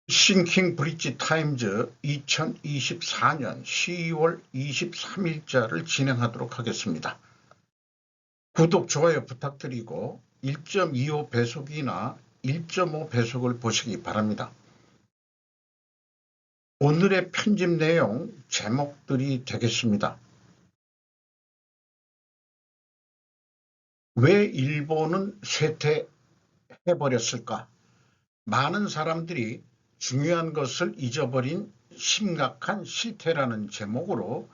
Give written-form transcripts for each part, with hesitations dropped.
싱킹 브릿지 타임즈 2024년 12월 23일자를 진행하도록 하겠습니다. 구독, 좋아요 부탁드리고 1.25 배속이나 1.5 배속을 보시기 바랍니다. 오늘의 편집 내용 제목들이 되겠습니다. 왜 일본은 쇠퇴해버렸을까? 많은 사람들이 중요한 것을 잊어버린 심각한 실태라는 제목으로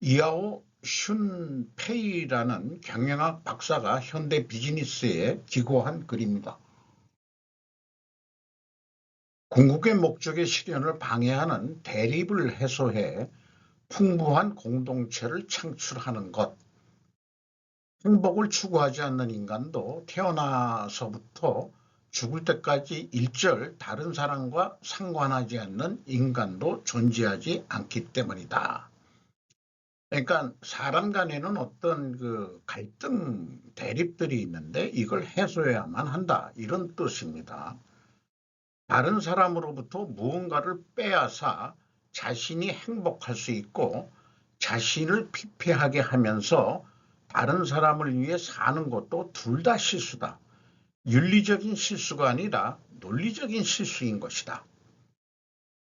이하오 슌페이라는 경영학 박사가 현대 비즈니스에 기고한 글입니다. 궁극의 목적의 실현을 방해하는 대립을 해소해 풍부한 공동체를 창출하는 것. 행복을 추구하지 않는 인간도 태어나서부터 죽을 때까지 일절 다른 사람과 상관하지 않는 인간도 존재하지 않기 때문이다. 그러니까 사람 간에는 어떤 그 갈등, 대립들이 있는데 이걸 해소해야만 한다. 이런 뜻입니다. 다른 사람으로부터 무언가를 빼앗아 자신이 행복할 수 있고 자신을 피폐하게 하면서 다른 사람을 위해 사는 것도 둘 다 실수다. 윤리적인 실수가 아니라 논리적인 실수인 것이다.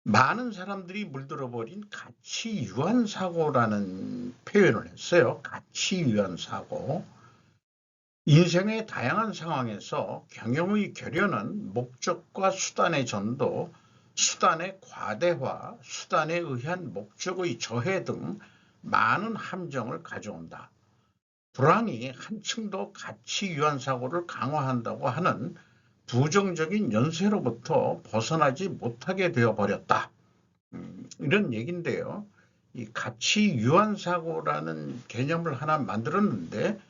많은 사람들이 물들어버린 가치유한사고라는 표현을 했어요. 가치유한사고. 인생의 다양한 상황에서 경영의 결연은 목적과 수단의 전도, 수단의 과대화, 수단에 의한 목적의 저해 등 많은 함정을 가져온다. 불황이 한층 더 가치유한사고를 강화한다고 하는 부정적인 연쇄로부터 벗어나지 못하게 되어버렸다. 이런 얘기인데요. 이 가치유한사고라는 개념을 하나 만들었는데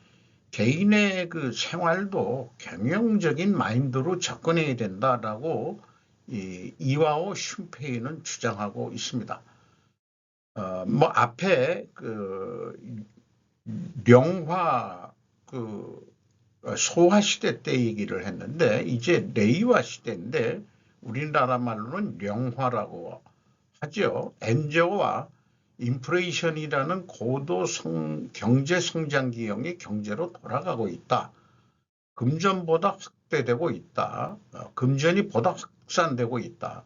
개인의 그 생활도 경영적인 마인드로 접근해야 된다라고 이와오 슌페이는 주장하고 있습니다. 뭐 앞에 그 령화 그 소화 시대 때 얘기를 했는데 이제 레이와 시대인데 우리나라 말로는 령화라고 하죠. 엔저와 인플레이션이라는 고도 경제 성장 기형이 경제로 돌아가고 있다. 금전보다 확대되고 있다. 금전이 보다 확산되고 있다.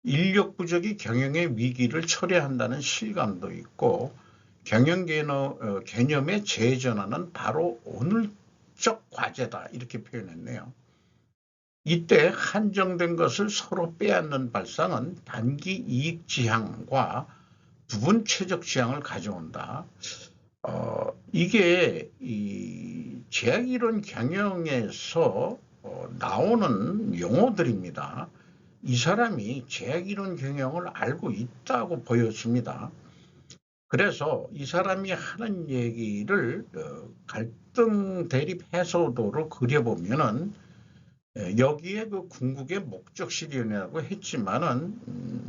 인력 부족이 경영의 위기를 초래한다는 실감도 있고 경영 개념의 재전환은 바로 오늘적 과제다. 이렇게 표현했네요. 이때 한정된 것을 서로 빼앗는 발상은 단기 이익 지향과 부분 최적 지향을 가져온다. 이게 이 제약이론 경영에서 나오는 용어들입니다. 이 사람이 제약이론 경영을 알고 있다고 보여집니다. 그래서 이 사람이 하는 얘기를 갈등 대립 해소도로 그려보면은 여기에 그 궁극의 목적 실현이라고 했지만은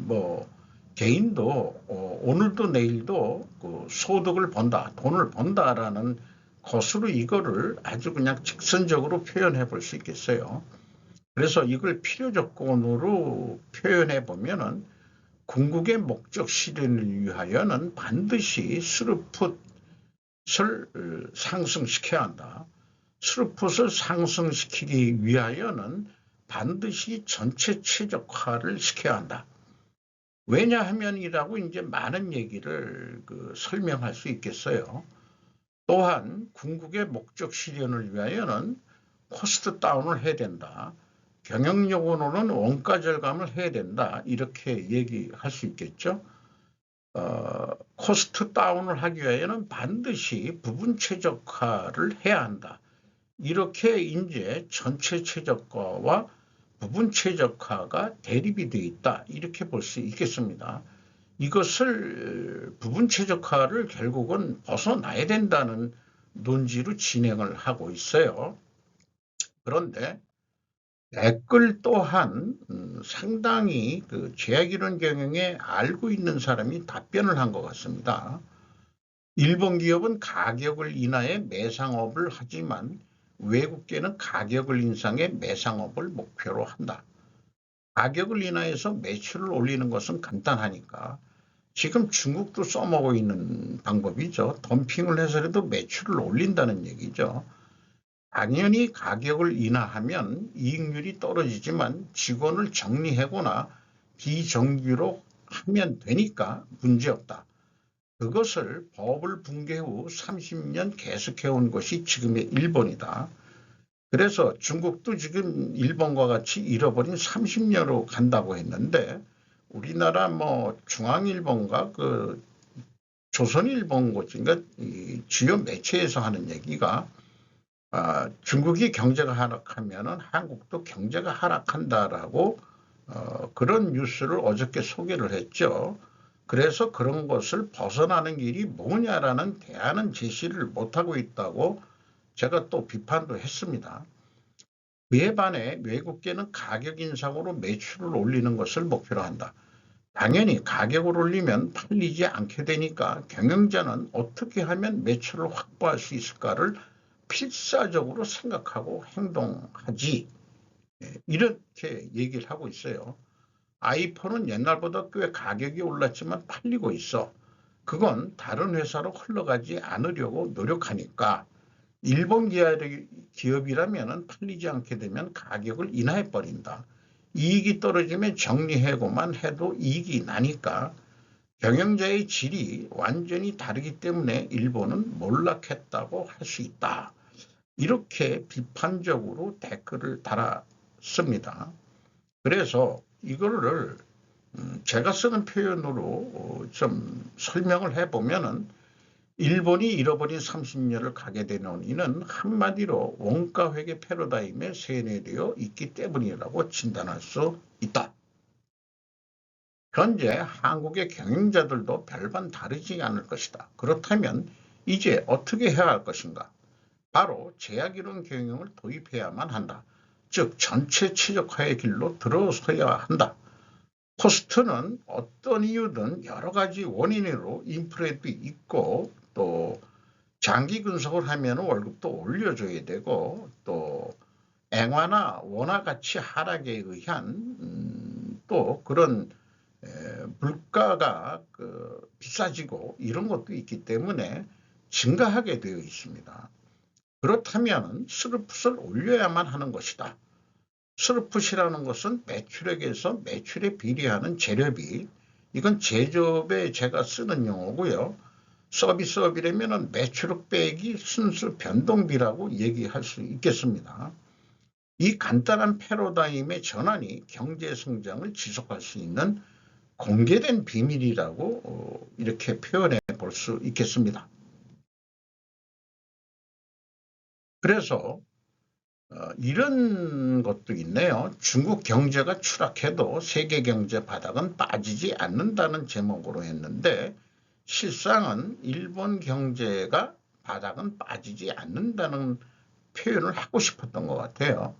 뭐 개인도 오늘도 내일도 그 소득을 번다, 돈을 번다라는 것으로 이거를 아주 그냥 직선적으로 표현해 볼 수 있겠어요. 그래서 이걸 필요 조건으로 표현해 보면은 궁극의 목적 실현을 위하여는 반드시 스루풋을 상승시켜야 한다. 스루풋을 상승시키기 위하여는 반드시 전체 최적화를 시켜야 한다. 왜냐하면이라고 이제 많은 얘기를 설명할 수 있겠어요. 또한 궁극의 목적 실현을 위하여는 코스트 다운을 해야 된다. 경영용어로는 원가 절감을 해야 된다. 이렇게 얘기할 수 있겠죠. 코스트 다운을 하기 위해서는 반드시 부분 최적화를 해야 한다. 이렇게 이제 전체 최적화와 부분 최적화가 대립이 되어 있다. 이렇게 볼 수 있겠습니다. 이것을 부분 최적화를 결국은 벗어나야 된다는 논지로 진행을 하고 있어요. 그런데 댓글 또한 상당히 그 제약이론 경영에 알고 있는 사람이 답변을 한 것 같습니다. 일본 기업은 가격을 인하해 매상업을 하지만 외국계는 가격을 인상해 매상업을 목표로 한다. 가격을 인하해서 매출을 올리는 것은 간단하니까 지금 중국도 써먹고 있는 방법이죠. 덤핑을 해서라도 매출을 올린다는 얘기죠. 당연히 가격을 인하하면 이익률이 떨어지지만 직원을 정리하거나 비정규로 하면 되니까 문제없다. 그것을 법을 붕괴 후 30년 계속해온 것이 지금의 일본이다. 그래서 중국도 지금 일본과 같이 잃어버린 30년으로 간다고 했는데 우리나라 뭐 중앙일본과 그 조선일본 그러니까 이 주요 매체에서 하는 얘기가 중국이 경제가 하락하면은 한국도 경제가 하락한다라고 그런 뉴스를 어저께 소개를 했죠. 그래서 그런 것을 벗어나는 길이 뭐냐라는 대안은 제시를 못하고 있다고 제가 또 비판도 했습니다. 그에 반해 외국계는 가격 인상으로 매출을 올리는 것을 목표로 한다. 당연히 가격을 올리면 팔리지 않게 되니까 경영자는 어떻게 하면 매출을 확보할 수 있을까를 필사적으로 생각하고 행동하지. 이렇게 얘기를 하고 있어요. 아이폰은 옛날보다 꽤 가격이 올랐지만 팔리고 있어. 그건 다른 회사로 흘러가지 않으려고 노력하니까 일본 기업이라면 팔리지 않게 되면 가격을 인하해버린다. 이익이 떨어지면 정리하고만 해도 이익이 나니까 경영자의 질이 완전히 다르기 때문에 일본은 몰락했다고 할 수 있다. 이렇게 비판적으로 댓글을 달았습니다. 그래서 이거를 제가 쓰는 표현으로 좀 설명을 해보면은 일본이 잃어버린 30년을 가게 되는 이는 한마디로 원가 회계 패러다임에 세뇌되어 있기 때문이라고 진단할 수 있다. 현재 한국의 경영자들도 별반 다르지 않을 것이다. 그렇다면 이제 어떻게 해야 할 것인가? 바로 제약이론 경영을 도입해야만 한다. 즉 전체 최적화의 길로 들어서야 한다. 코스트는 어떤 이유든 여러 가지 원인으로 인플레도 있고 또 장기 근속을 하면 월급도 올려줘야 되고 또 엔화나 원화 가치 하락에 의한 또 그런 물가가 비싸지고 이런 것도 있기 때문에 증가하게 되어 있습니다. 그렇다면 스루풋을 올려야만 하는 것이다. 스루풋이라는 것은 매출액에서 매출에 비례하는 재료비, 이건 제조업에 제가 쓰는 용어고요. 서비스업이라면 매출액 빼기 순수 변동비라고 얘기할 수 있겠습니다. 이 간단한 패러다임의 전환이 경제 성장을 지속할 수 있는 공개된 비밀이라고 이렇게 표현해 볼 수 있겠습니다. 그래서 이런 것도 있네요. 중국 경제가 추락해도 세계 경제 바닥은 빠지지 않는다는 제목으로 했는데 실상은 일본 경제가 바닥은 빠지지 않는다는 표현을 하고 싶었던 것 같아요.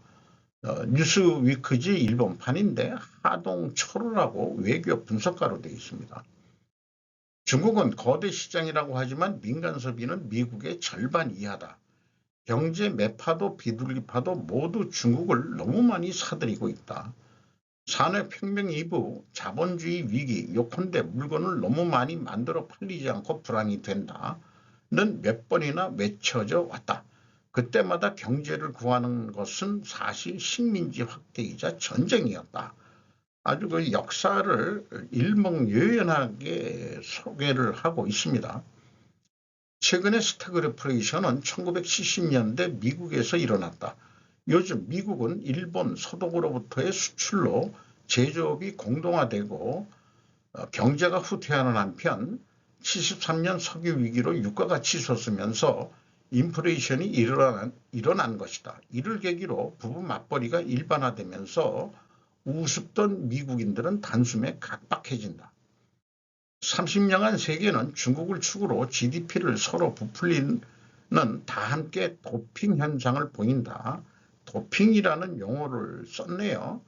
뉴스위크지 일본판인데 하동철우라고 외교 분석가로 되어 있습니다. 중국은 거대 시장이라고 하지만 민간 소비는 미국의 절반 이하다. 경제 매파도 비둘기파도 모두 중국을 너무 많이 사들이고 있다. 산업혁명 이후 자본주의 위기 요컨대 물건을 너무 많이 만들어 팔리지 않고 불안이 된다는 몇 번이나 외쳐져 왔다. 그때마다 경제를 구하는 것은 사실 식민지 확대이자 전쟁이었다. 아주 그 역사를 일목요연하게 소개를 하고 있습니다. 최근의 스태그플레이션은 1970년대 미국에서 일어났다. 요즘 미국은 일본 소독으로부터의 수출로 제조업이 공동화되고 경제가 후퇴하는 한편 73년 석유 위기로 유가가 치솟으면서 인플레이션이 일어난 것이다. 이를 계기로 부부 맞벌이가 일반화되면서 우습던 미국인들은 단숨에 각박해진다. 30년간 세계는 중국을 축으로 GDP를 서로 부풀리는 다 함께 도핑 현상을 보인다. 도핑이라는 용어를 썼네요.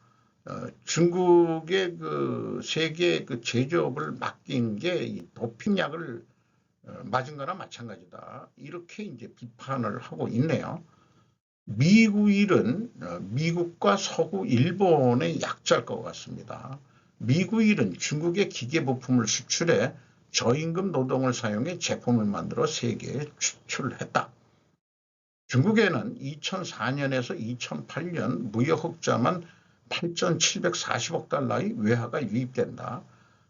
중국의 그 세계 그 제조업을 맡긴 게 이 도핑약을 맞은 거나 마찬가지다. 이렇게 이제 비판을 하고 있네요. 미구일은 미국과 서구 일본의 약자일 것 같습니다. 미구일은 중국의 기계부품을 수출해 저임금 노동을 사용해 제품을 만들어 세계에 수출했다. 중국에는 2004년에서 2008년 무역 흑자만 8,740억 달러의 외화가 유입된다.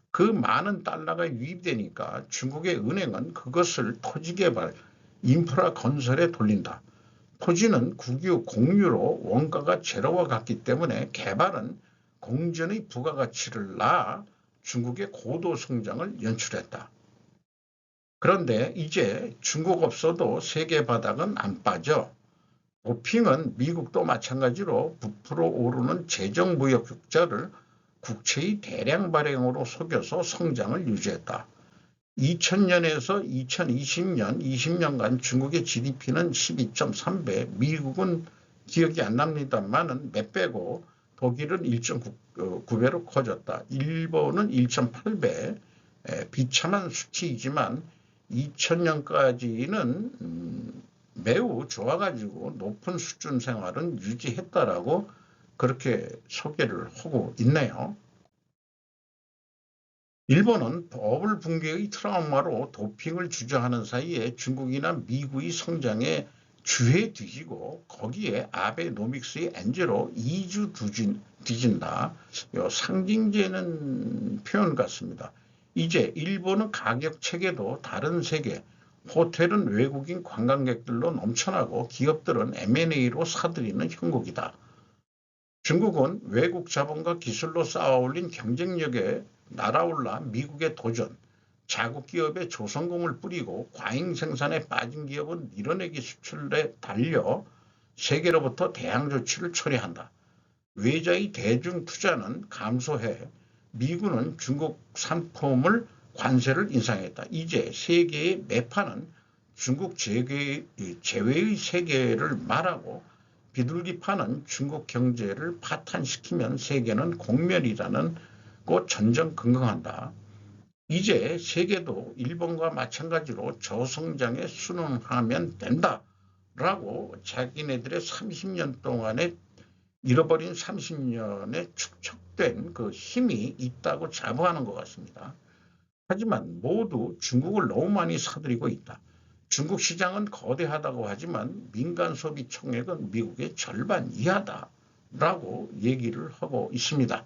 그 많은 달러가 유입되니까 중국의 은행은 그것을 토지개발, 인프라 건설에 돌린다. 토지는 국유, 공유로 원가가 제로와 같기 때문에 개발은 공전의 부가가치를 낳아 중국의 고도 성장을 연출했다. 그런데 이제 중국 없어도 세계 바닥은 안 빠져. 도핑은 미국도 마찬가지로 부풀어 오르는 재정무역 흑자를 국채의 대량 발행으로 속여서 성장을 유지했다. 2000년에서 2020년 20년간 중국의 GDP는 12.3배, 미국은 기억이 안 납니다만은 몇 배고 독일은 1.9배로 커졌다. 일본은 1.8배, 비참한 수치이지만 2000년까지는 매우 좋아가지고 높은 수준 생활은 유지했다라고 그렇게 소개를 하고 있네요. 일본은 버블 붕괴의 트라우마로 도핑을 주저하는 사이에 중국이나 미국의 성장에 주해 뒤지고 거기에 아베노믹스의 엔제로 2주 뒤진다. 상징되는 표현 같습니다. 이제 일본은 가격 체계도 다른 세계, 호텔은 외국인 관광객들로 넘쳐나고 기업들은 M&A로 사들이는 형국이다. 중국은 외국 자본과 기술로 쌓아올린 경쟁력에 날아올라 미국의 도전, 자국 기업에 조성공을 뿌리고 과잉 생산에 빠진 기업은 밀어내기 수출에 달려 세계로부터 대항 조치를 초래한다. 외자의 대중 투자는 감소해 미국은 중국 상품을 관세를 인상했다. 이제 세계의 매파는 중국 제외의 세계를 말하고 비둘기파는 중국 경제를 파탄시키면 세계는 공멸이라는 고 전전긍긍한다. 이제 세계도 일본과 마찬가지로 저성장에 순응하면 된다라고 자기네들의 30년 동안에 잃어버린 30년에 축적된 그 힘이 있다고 자부하는 것 같습니다. 하지만 모두 중국을 너무 많이 사들이고 있다. 중국 시장은 거대하다고 하지만 민간 소비 총액은 미국의 절반 이하다라고 얘기를 하고 있습니다.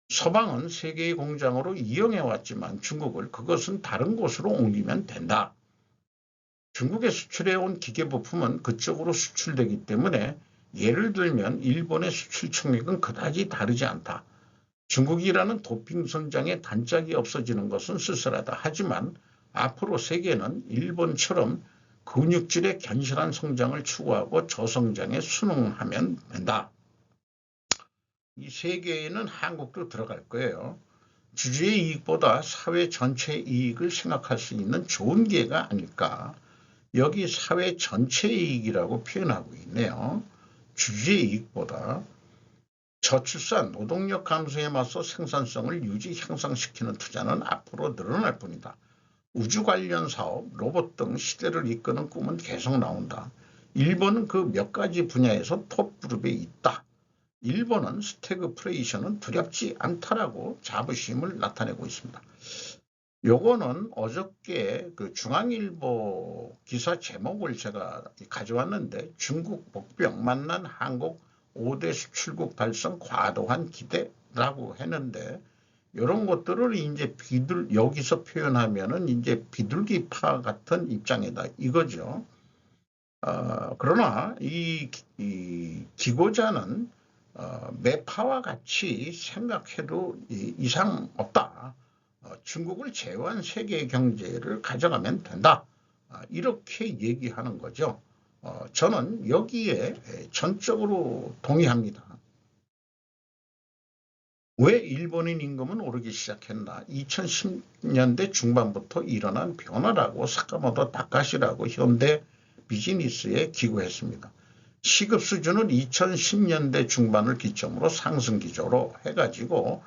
서방은 세계의 공장으로 이용해왔지만 중국을 그것은 다른 곳으로 옮기면 된다. 중국에 수출해온 기계부품은 그쪽으로 수출되기 때문에 예를 들면 일본의 수출 총액은 그다지 다르지 않다. 중국이라는 도핑 성장에 단짝이 없어지는 것은 쓸쓸하다. 하지만 앞으로 세계는 일본처럼 근육질의 견실한 성장을 추구하고 저성장에 순응하면 된다. 이 세계에는 한국도 들어갈 거예요. 주주의 이익보다 사회 전체 이익을 생각할 수 있는 좋은 기회가 아닐까. 여기 사회 전체 이익이라고 표현하고 있네요. 주주의 이익보다. 저출산, 노동력 감소에 맞서 생산성을 유지 향상시키는 투자는 앞으로 늘어날 뿐이다. 우주 관련 사업, 로봇 등 시대를 이끄는 꿈은 계속 나온다. 일본은 그 몇 가지 분야에서 톱 그룹에 있다. 일본은 스태그플레이션은 두렵지 않다라고 자부심을 나타내고 있습니다. 요거는 어저께 그 중앙일보 기사 제목을 제가 가져왔는데 중국 복병 만난 한국 5대 수출국 달성 과도한 기대라고 했는데 이런 것들을 이제 여기서 표현하면은 이제 비둘기파 같은 입장이다 이거죠. 그러나 이 기고자는 매파와 같이 생각해도 이상 없다. 중국을 제외한 세계 경제를 가져가면 된다. 이렇게 얘기하는 거죠. 저는 여기에 전적으로 동의합니다. 왜 일본인 임금은 오르기 시작했나? 2010년대 중반부터 일어난 변화라고 사카모토 다카시라고 현대 비즈니스에 기고했습니다. 시급 수준은 2010년대 중반을 기점으로 상승 기조로 해가지고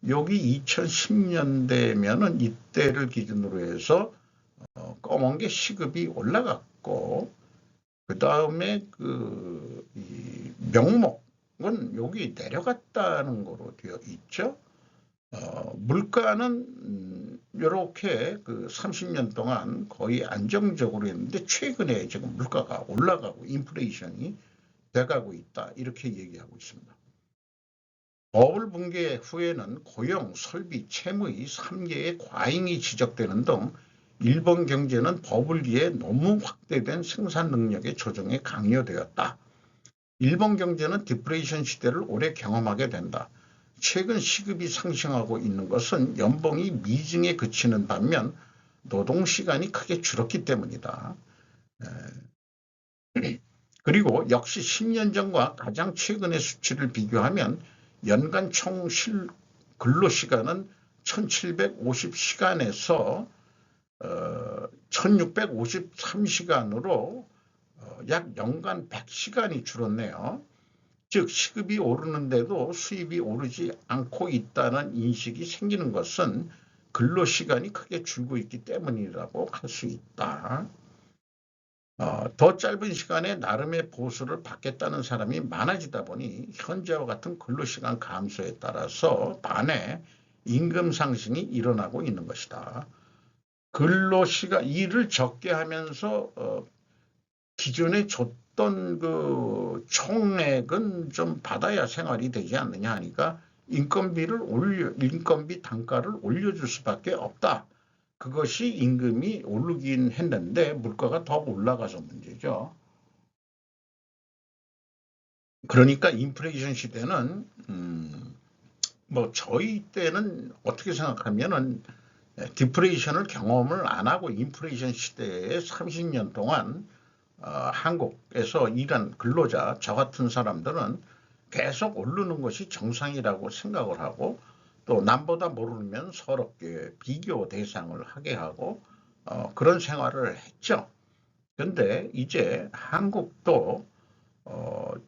여기 2010년대면은 이때를 기준으로 해서 검은 게 시급이 올라갔고 그 다음에 이 명목은 여기 내려갔다는 거로 되어 있죠. 물가는 이렇게 30년 동안 거의 안정적으로 했는데 최근에 지금 물가가 올라가고 인플레이션이 돼가고 있다. 이렇게 얘기하고 있습니다. 버블 붕괴 후에는 고용, 설비, 채무의 3개의 과잉이 지적되는 등 일본 경제는 버블기에 너무 확대된 생산 능력의 조정에 강요되었다. 일본 경제는 디프레이션 시대를 오래 경험하게 된다. 최근 시급이 상승하고 있는 것은 연봉이 미증에 그치는 반면 노동시간이 크게 줄었기 때문이다. 그리고 역시 10년 전과 가장 최근의 수치를 비교하면 연간 총 근로시간은 1750시간에서 1653시간으로 약 연간 100시간이 줄었네요. 즉 시급이 오르는데도 수입이 오르지 않고 있다는 인식이 생기는 것은 근로시간이 크게 줄고 있기 때문이라고 할 수 있다. 더 짧은 시간에 나름의 보수를 받겠다는 사람이 많아지다 보니 현재와 같은 근로시간 감소에 따라서 반해 임금 상승이 일어나고 있는 것이다. 근로시간 일을 적게 하면서 기존에 줬던 총액은 좀 받아야 생활이 되지 않느냐 하니까 인건비 단가를 올려줄 수밖에 없다. 그것이 임금이 오르긴 했는데 물가가 더 올라가서 문제죠. 그러니까 인플레이션 시대는 저희 때는 어떻게 생각하면은 디프레이션을 경험을 안 하고 인플레이션 시대에 30년 동안 한국에서 일한 근로자 저 같은 사람들은 계속 오르는 것이 정상이라고 생각을 하고 또 남보다 모르면 서럽게 비교 대상을 하게 하고 그런 생활을 했죠. 그런데 이제 한국도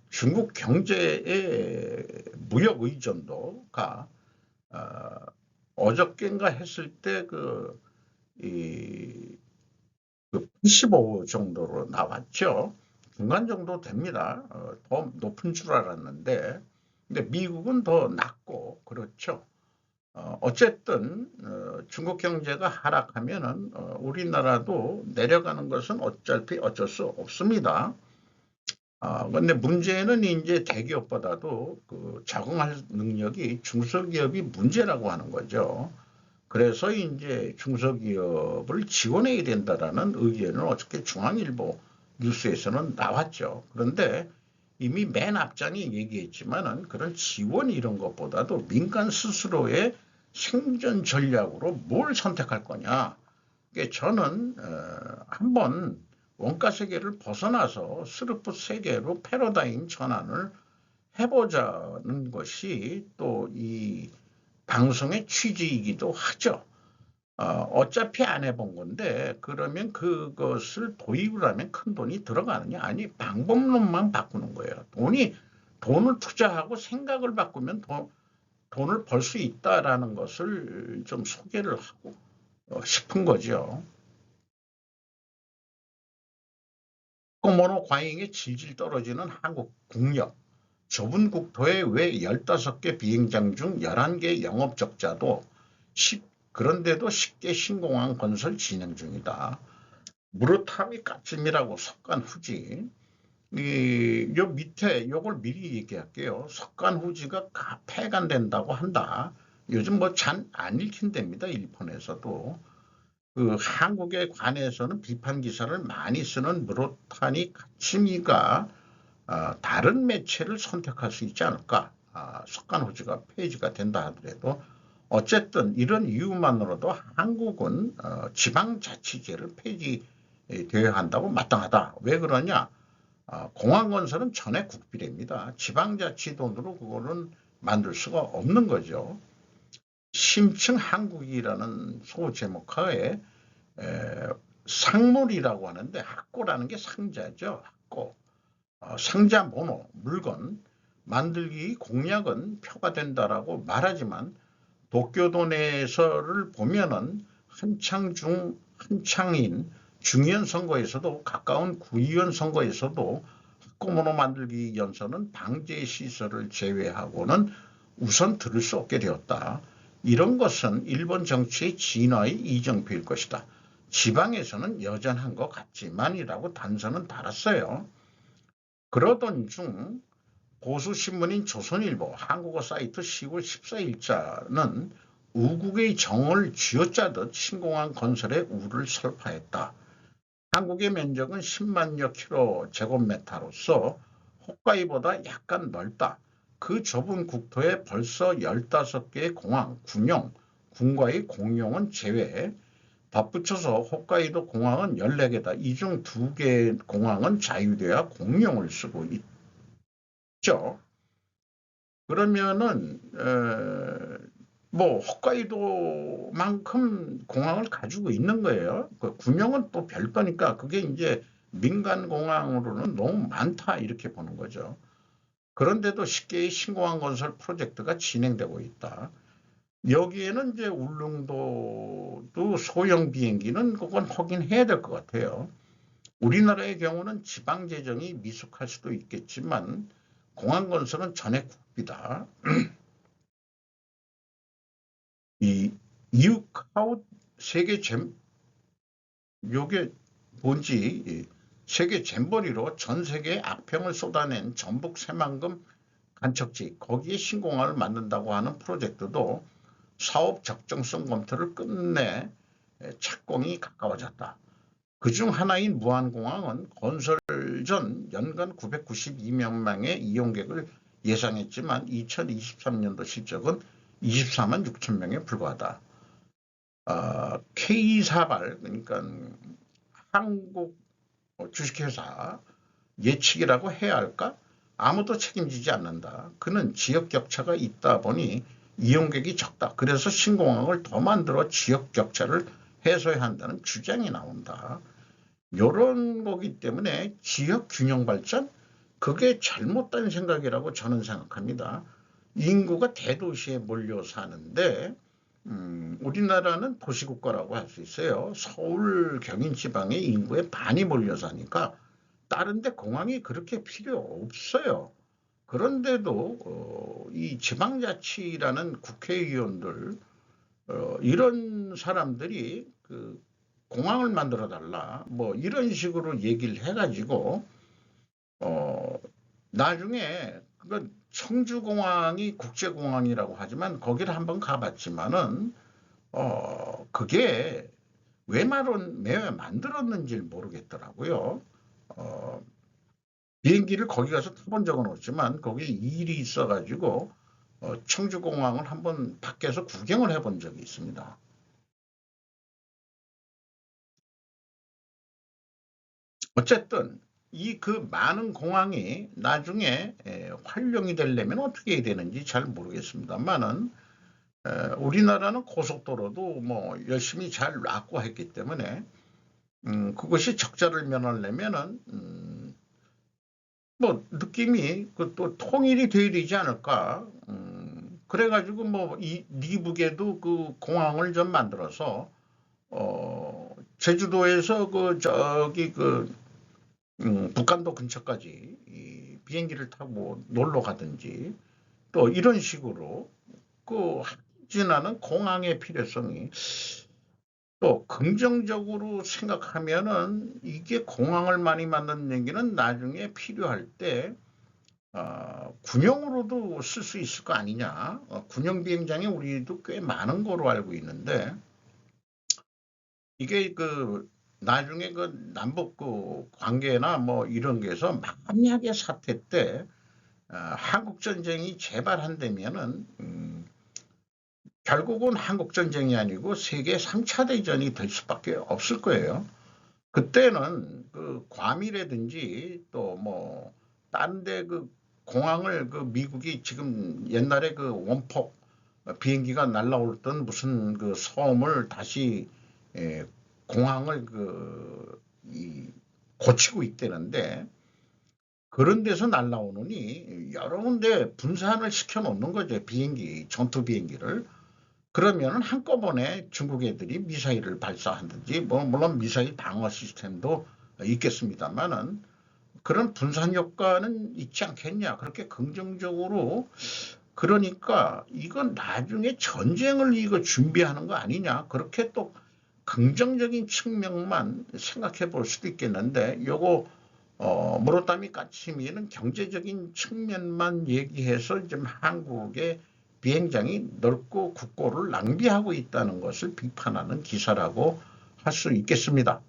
중국 경제의 무역 의존도가 어저께인가 했을 때 85 정도로 나왔죠. 중간 정도 됩니다. 더 높은 줄 알았는데, 근데 미국은 더 낮고 그렇죠. 어쨌든 중국 경제가 하락하면은 우리나라도 내려가는 것은 어차피 어쩔 수 없습니다. 근데 문제는 이제 대기업보다도 적응할 능력이 중소기업이 문제라고 하는 거죠. 그래서 이제 중소기업을 지원해야 된다라는 의견은 어저께 중앙일보 뉴스에서는 나왔죠. 그런데 이미 맨 앞장에 얘기했지만은 그런 지원 이런 것보다도 민간 스스로의 생존 전략으로 뭘 선택할 거냐. 저는 한번 원가 세계를 벗어나서 스르프 세계로 패러다임 전환을 해보자는 것이 또 이 방송의 취지이기도 하죠. 어차피 안 해본 건데 그러면 그것을 도입을 하면 큰 돈이 들어가느냐? 아니 방법론만 바꾸는 거예요. 돈을 투자하고 생각을 바꾸면 돈을 벌 수 있다라는 것을 좀 소개를 하고 싶은 거죠. 항공모노 과잉에 질질 떨어지는 한국 국력. 좁은 국토에 왜 15개 비행장 중 11개 영업 적자도 그런데도 쉽게 신공항 건설 진행 중이다. 무르타미 까찜이라고 석간 후지. 요 밑에 요걸 미리 얘기할게요. 석간 후지가 폐간된다고 한다. 요즘 잘 안 읽힌답니다. 일본에서도. 한국에 관해서는 비판 기사를 많이 쓰는 무르타니 까치미가 다른 매체를 선택할 수 있지 않을까. 석간 후지가 폐지가 된다 하더라도 어쨌든 이런 이유만으로도 한국은 지방자치제를 폐지되어야 한다고 마땅하다. 왜 그러냐? 공항건설은 전액 국비랍니다. 지방자치 돈으로 그거는 만들 수가 없는 거죠. 심층 한국이라는 소제목하에 상물이라고 하는데 학고라는 게 상자죠. 학고. 상자 모노, 물건, 만들기 공약은 표가 된다라고 말하지만 도쿄도 내에서를 보면은 한창인 중의원 선거에서도 가까운 구의원 선거에서도 학구문호 만들기 연설은 방제 시설을 제외하고는 우선 들을 수 없게 되었다. 이런 것은 일본 정치의 진화의 이정표일 것이다. 지방에서는 여전한 것 같지만이라고 단서는 달았어요. 그러던 중 보수신문인 조선일보 한국어 사이트 10월 14일자는 우국의 정을 쥐어짜듯 신공항 건설의 우를 설파했다. 한국의 면적은 10만여 킬로제곱미터로서 홋카이보다 약간 넓다. 그 좁은 국토에 벌써 15개의 공항, 군용, 군과의 공용은 제외. 덧붙여서 홋카이도 공항은 14개다. 이 중 2개 공항은 자유대와 공용을 쓰고 있죠. 그러면은 뭐 홋카이도만큼 공항을 가지고 있는 거예요. 그 군용은 또 별도니까 그게 이제 민간 공항으로는 너무 많다 이렇게 보는 거죠. 그런데도 10개의 신공항 건설 프로젝트가 진행되고 있다. 여기에는 이제 울릉도도 소형 비행기는 그건 확인해야 될 것 같아요. 우리나라의 경우는 지방 재정이 미숙할 수도 있겠지만 공항 건설은 전액 국비다. 이 이웃카웃 세계 요게 뭔지 세계 잼버리로 전 세계에 악평을 쏟아낸 전북 새만금 간척지 거기에 신공항을 만든다고 하는 프로젝트도 사업 적정성 검토를 끝내 착공이 가까워졌다. 그중 하나인 무안공항은 건설 전 연간 992명의 이용객을 예상했지만 2023년도 실적은 24만 6천 명에 불과하다. K사발 그러니까 한국 주식회사 예측이라고 해야 할까? 아무도 책임지지 않는다. 그는 지역 격차가 있다 보니 이용객이 적다. 그래서 신공항을 더 만들어 지역 격차를 해소해야 한다는 주장이 나온다. 이런 거기 때문에 지역 균형 발전? 그게 잘못된 생각이라고 저는 생각합니다. 인구가 대도시에 몰려 사는데 우리나라는 도시국가라고 할 수 있어요. 서울 경인지방의 인구의 반이 몰려 사니까 다른 데 공항이 그렇게 필요 없어요. 그런데도 이 지방자치라는 국회의원들 이런 사람들이 그 공항을 만들어 달라 뭐 이런 식으로 얘기를 해가지고 나중에 그 청주공항이 국제공항이라고 하지만 거기를 한번 가봤지만은 그게 왜 만들었는지 모르겠더라고요. 비행기를 거기 가서 타본 적은 없지만 거기 일이 있어가지고 청주공항을 한번 밖에서 구경을 해본 적이 있습니다. 어쨌든 이 그 많은 공항이 나중에 활용이 되려면 어떻게 해야 되는지 잘 모르겠습니다만은 우리나라는 고속도로도 뭐 열심히 잘 확보했기 때문에 그것이 적자를 면하려면은 뭐 느낌이 그 또 통일이 돼야 되지 않을까. 그래가지고 뭐 이 미국에도 그 공항을 좀 만들어서 제주도에서 그 저기 그 북한도 근처까지 이 비행기를 타고 놀러 가든지 또 이런 식으로 그 지나는 공항의 필요성이 또 긍정적으로 생각하면은 이게 공항을 많이 만드는 얘기는 나중에 필요할 때 군용으로도 쓸 수 있을 거 아니냐. 군용 비행장이 우리도 꽤 많은 거로 알고 있는데 이게 그 나중에 그 남북 그 관계나 뭐 이런 게서 만약에 사태 때 한국 전쟁이 재발한다면은 결국은 한국 전쟁이 아니고 세계 3차 대전이 될 수밖에 없을 거예요. 그때는 그 괌이라든지 또 뭐 다른 데 그 공항을 그 미국이 지금 옛날에 그 원폭 비행기가 날라올 던 무슨 그 섬을 다시 공항을 고치고 있다는데 그런 데서 날라오느니 여러 군데 분산을 시켜 놓는 거죠. 비행기, 전투 비행기를. 그러면 한꺼번에 중국 애들이 미사일을 발사하든지 물론 미사일 방어 시스템도 있겠습니다만은 그런 분산 효과는 있지 않겠냐. 그렇게 긍정적으로 그러니까 이건 나중에 전쟁을 이거 준비하는 거 아니냐. 그렇게 또 긍정적인 측면만 생각해 볼 수도 있겠는데 요거 무로타미 까치미는 경제적인 측면만 얘기해서 지금 한국의 비행장이 넓고 국고를 낭비하고 있다는 것을 비판하는 기사라고 할 수 있겠습니다.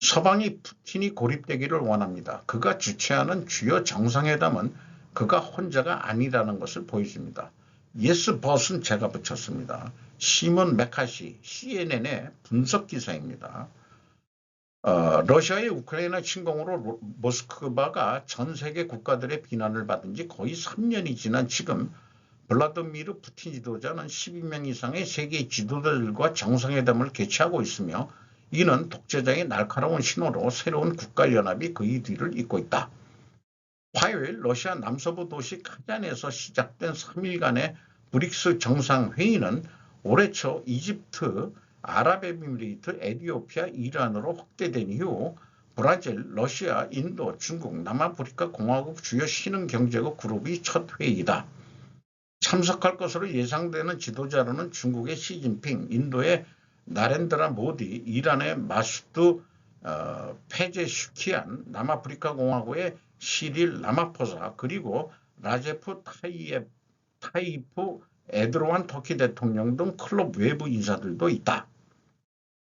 서방이 푸틴이 고립되기를 원합니다. 그가 주최하는 주요 정상회담은 그가 혼자가 아니라는 것을 보여줍니다. 예스 벗은 제가 붙였습니다. 시몬 메카시 CNN의 분석 기사입니다. 러시아의 우크라이나 침공으로 모스크바가 전 세계 국가들의 비난을 받은 지 거의 3년이 지난 지금 블라디미르 푸틴 지도자는 12명 이상의 세계 지도자들과 정상회담을 개최하고 있으며 이는 독재자의 날카로운 신호로 새로운 국가연합이 그의 뒤를 잇고 있다. 화요일 러시아 남서부 도시 카잔에서 시작된 3일간의 브릭스 정상회의는 올해 초 이집트, 아랍에미리트, 에티오피아, 이란으로 확대된 이후 브라질, 러시아, 인도, 중국, 남아프리카 공화국 주요 신흥경제국 그룹이 첫 회의다. 참석할 것으로 예상되는 지도자로는 중국의 시진핑, 인도의 나렌드라 모디, 이란의 마수드 페제슈키안, 남아프리카 공화국의 시릴 라마포사, 그리고 라제프 타이프 에드로안 터키 대통령 등 클럽 외부 인사들도 있다.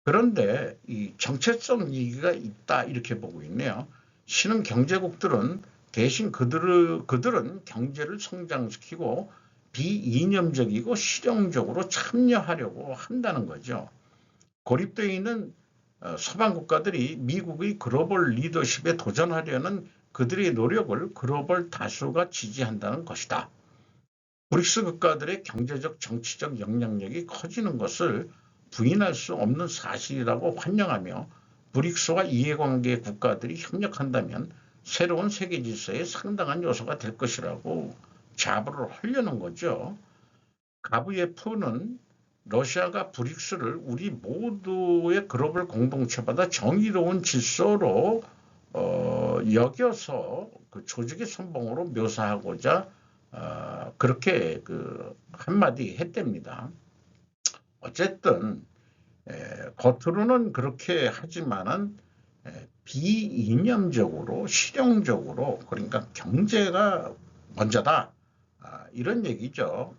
그런데 이 정체성 얘기가 있다 이렇게 보고 있네요. 신흥 경제국들은 대신 그들은 경제를 성장시키고 비이념적이고 실용적으로 참여하려고 한다는 거죠. 고립되어 있는 서방 국가들이 미국의 글로벌 리더십에 도전하려는 그들의 노력을 글로벌 다수가 지지한다는 것이다. 브릭스 국가들의 경제적 정치적 영향력이 커지는 것을 부인할 수 없는 사실이라고 환영하며 브릭스와 이해관계 국가들이 협력한다면 새로운 세계 질서에 상당한 요소가 될 것이라고 자부를 하려는 거죠. 가브예프는 러시아가 브릭스를 우리 모두의 글로벌 공동체보다 정의로운 질서로 여겨서 그 조직의 선봉으로 묘사하고자 그렇게 한마디 했답니다. 어쨌든 겉으로는 그렇게 하지만은 비이념적으로 실용적으로 그러니까 경제가 먼저다 이런 얘기죠.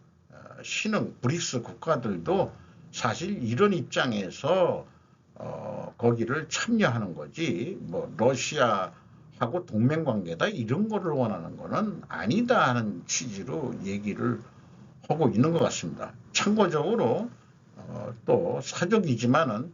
신흥 브릭스 국가들도 사실 이런 입장에서 거기를 참여하는 거지 뭐 러시아하고 동맹관계다 이런 거를 원하는 거는 아니다 하는 취지로 얘기를 하고 있는 것 같습니다. 참고적으로 또 사족이지만은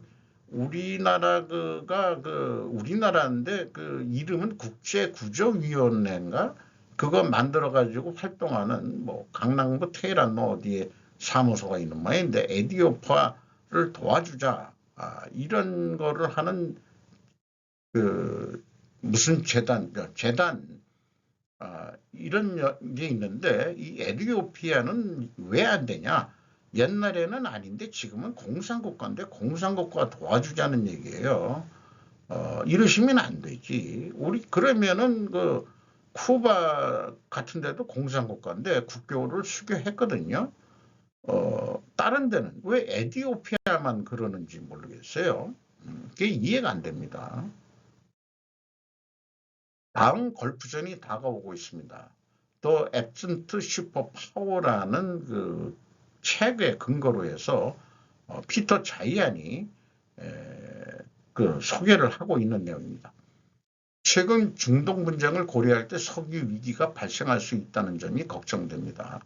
우리나라가 우리나라인데 그 이름은 국제구조위원회인가 그거 만들어 가지고 활동하는 뭐 강남구 테헤란 뭐 어디에 사무소가 있는 모양인데 에티오피아를 도와주자 이런 거를 하는 그 무슨 재단 이런 게 있는데 이 에티오피아는 왜 안 되냐? 옛날에는 아닌데 지금은 공산국가인데 공산국가 도와주자는 얘기예요. 이러시면 안 되지. 우리 그러면은 쿠바 같은 데도 공산국가인데 국교를 수교했거든요. 다른 데는 왜 에티오피아만 그러는지 모르겠어요. 그게 이해가 안 됩니다. 다음 골프전이 다가오고 있습니다. 또 앱슨트 슈퍼파워라는 그 책의 근거로 해서 피터 자이안이 그 소개를 하고 있는 내용입니다. 최근 중동 분쟁을 고려할 때 석유 위기가 발생할 수 있다는 점이 걱정됩니다.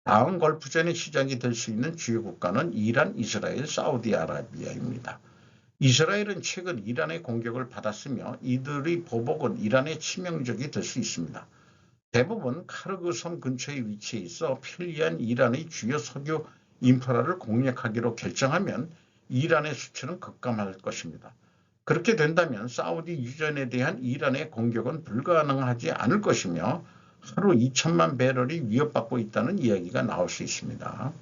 다음 걸프전의 시작이 될 수 있는 주요 국가는 이란, 이스라엘, 사우디아라비아입니다. 이스라엘은 최근 이란의 공격을 받았으며 이들의 보복은 이란의 치명적이 될 수 있습니다. 대부분 카르그 섬 근처에 위치해 있어 편리한 이란의 주요 석유 인프라를 공략하기로 결정하면 이란의 수치는 급감할 것입니다. 그렇게 된다면 사우디 유전에 대한 이란의 공격은 불가능하지 않을 것이며 하루 2천만 배럴이 위협받고 있다는 이야기가 나올 수 있습니다.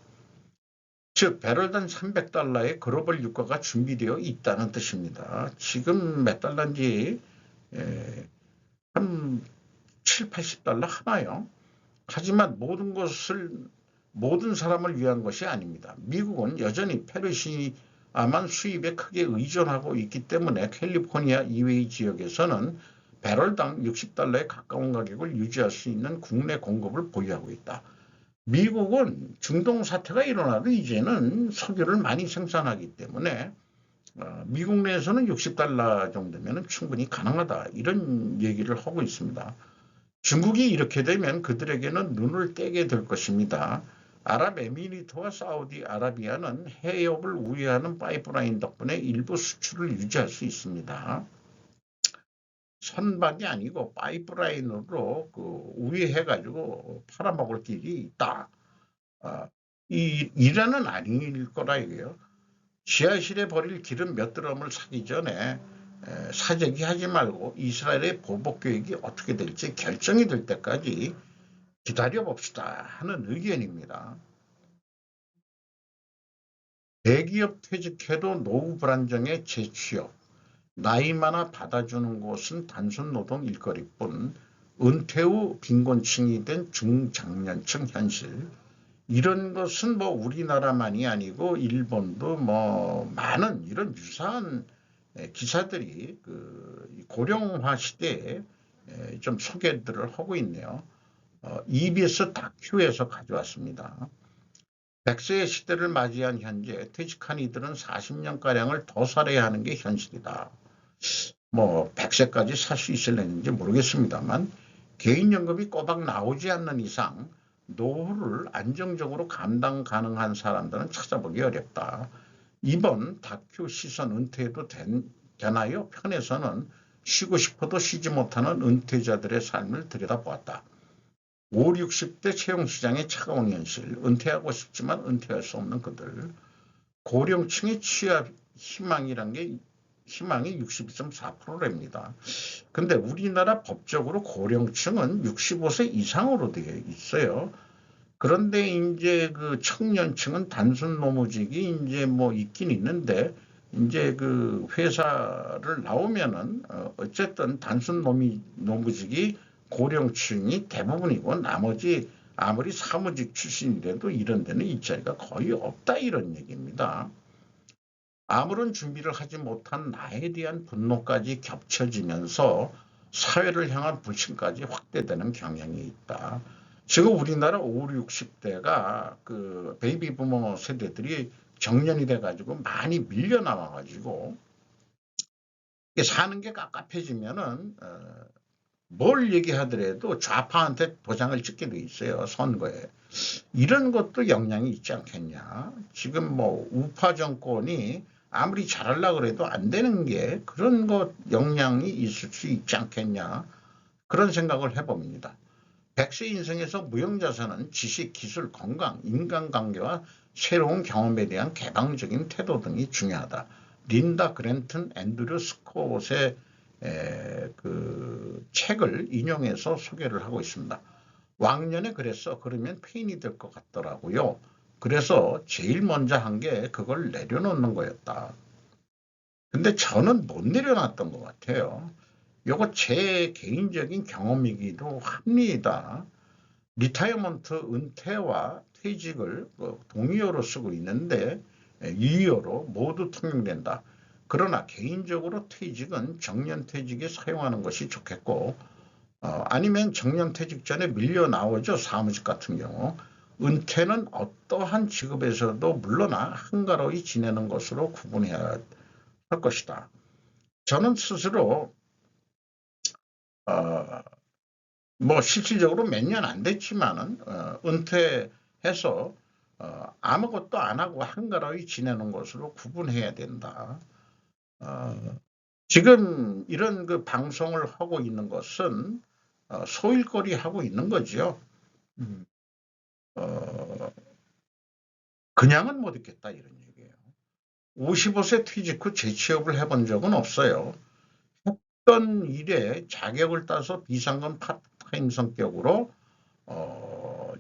즉 배럴당 300달러의 글로벌 유가가 준비되어 있다는 뜻입니다. 지금 몇 달러인지 한 7, 80달러 하나요. 하지만 모든 사람을 위한 것이 아닙니다. 미국은 여전히 페르시아만 수입에 크게 의존하고 있기 때문에 캘리포니아 이외의 지역에서는 배럴당 60달러에 가까운 가격을 유지할 수 있는 국내 공급을 보유하고 있다. 미국은 중동 사태가 일어나도 이제는 석유를 많이 생산하기 때문에 미국 내에서는 60달러 정도면 충분히 가능하다. 이런 얘기를 하고 있습니다. 중국이 이렇게 되면 그들에게는 눈을 떼게 될 것입니다. 아랍에미리트와 사우디아라비아는 해협을 우회하는 파이프라인 덕분에 일부 수출을 유지할 수 있습니다. 선박이 아니고 파이프라인으로 우회해가지고 팔아먹을 길이 있다. 이란은 아닐 거라 이게요. 지하실에 버릴 기름 몇 드럼을 사기 전에 사재기 하지 말고 이스라엘의 보복 계획이 어떻게 될지 결정이 될 때까지 기다려 봅시다 하는 의견입니다. 대기업 퇴직해도 노후 불안정의 재취업, 나이 많아 받아주는 곳은 단순 노동 일거리뿐 은퇴 후 빈곤층이 된 중장년층 현실, 이런 것은 뭐 우리나라만이 아니고 일본도 뭐 많은 이런 유사한 기사들이 고령화 시대에 좀 소개들을 하고 있네요. EBS 다큐에서 가져왔습니다. 100세의 시대를 맞이한 현재 퇴직한 이들은 40년가량을 더 살아야 하는 게 현실이다. 뭐 100세까지 살 수 있을는지 모르겠습니다만 개인연금이 꼬박 나오지 않는 이상 노후를 안정적으로 감당 가능한 사람들은 찾아보기 어렵다. 이번 다큐 시선 은퇴해도 되나요? 편에서는 쉬고 싶어도 쉬지 못하는 은퇴자들의 삶을 들여다보았다. 5, 60대 채용시장의 차가운 현실, 은퇴하고 싶지만 은퇴할 수 없는 그들, 고령층의 취업 희망이란 게 희망이 62.4%랍니다. 근데 우리나라 법적으로 고령층은 65세 이상으로 되어 있어요. 그런데 이제 그 청년층은 단순 노무직이 이제 뭐 있긴 있는데 이제 그 회사를 나오면은 어쨌든 단순 노무직이 고령층이 대부분이고 나머지 아무리 사무직 출신이라도 이런 데는 일자리가 거의 없다 이런 얘기입니다. 아무런 준비를 하지 못한 나에 대한 분노까지 겹쳐지면서 사회를 향한 불신까지 확대되는 경향이 있다. 지금 우리나라 5, 60대가 그 베이비 부모 세대들이 정년이 돼가지고 많이 밀려 나와가지고 사는 게 깝깝해지면은 뭘 얘기하더라도 좌파한테 도장을 찍게 돼 있어요. 선거에. 이런 것도 영향이 있지 않겠냐. 지금 뭐 우파 정권이 아무리 잘하려고 해도 안 되는 게 그런 것 영향이 있을 수 있지 않겠냐. 그런 생각을 해봅니다. 100세 인생에서 무형자산은 지식, 기술, 건강, 인간관계와 새로운 경험에 대한 개방적인 태도 등이 중요하다. 린다 그랜튼 앤드류 스콧의 그 책을 인용해서 소개를 하고 있습니다. 왕년에 그랬어. 그러면 페인이 될 것 같더라고요. 그래서 제일 먼저 한 게 그걸 내려놓는 거였다. 근데 저는 못 내려놨던 것 같아요. 이거 제 개인적인 경험이기도 합니다. 리타이어먼트 은퇴와 퇴직을 동의어로 쓰고 있는데 이의어로 모두 통용된다. 그러나 개인적으로 퇴직은 정년퇴직에 사용하는 것이 좋겠고 아니면 정년퇴직 전에 밀려 나오죠. 사무직 같은 경우. 은퇴는 어떠한 직업에서도 물러나 한가로이 지내는 것으로 구분해야 할 것이다. 저는 스스로 뭐 실질적으로 몇 년 안 됐지만은 은퇴해서 아무것도 안 하고 한가로이 지내는 것으로 구분해야 된다. 지금 이런 그 방송을 하고 있는 것은 소일거리 하고 있는 거죠. 그냥은 못 있겠다 이런 얘기예요. 55세 퇴직 후 재취업을 해본 적은 없어요. 했던 일에 자격을 따서 비상금 파트타임 성격으로